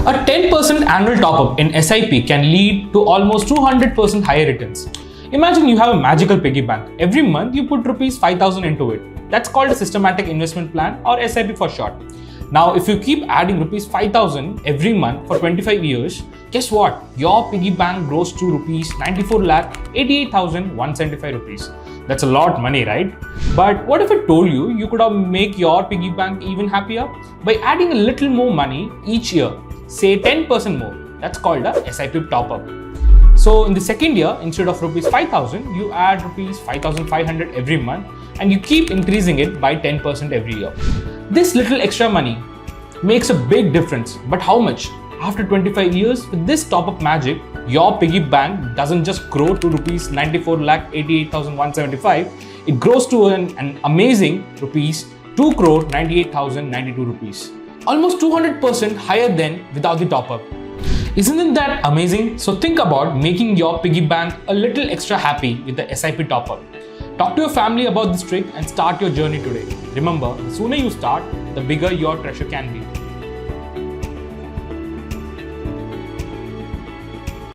A 10% annual top-up in SIP can lead to almost 200% higher returns. Imagine you have a magical piggy bank. Every month you put rupees 5,000 into it. That's called a systematic investment plan, or SIP for short. Now, if you keep adding rupees 5,000 every month for 25 years, guess what? Your piggy bank grows to rupees 94,88,175 rupees. That's a lot of money, right? But what if I told you you could make your piggy bank even happier by adding a little more money each year, say 10% more? That's called a SIP top-up. So in the second year, instead of rupees 5,000, you add rupees 5,500 every month, and you keep increasing it by 10% every year. This little extra money makes a big difference. But how much? After 25 years, with this top-up magic, your piggy bank doesn't just grow to rupees 94,88,175. It grows to an amazing rupees 2,98,092 rupees. Almost 200% higher than without the top-up. Isn't that amazing? So think about making your piggy bank a little extra happy with the SIP top-up. Talk to your family about this trick and start your journey today. Remember, the sooner you start, the bigger your treasure can be.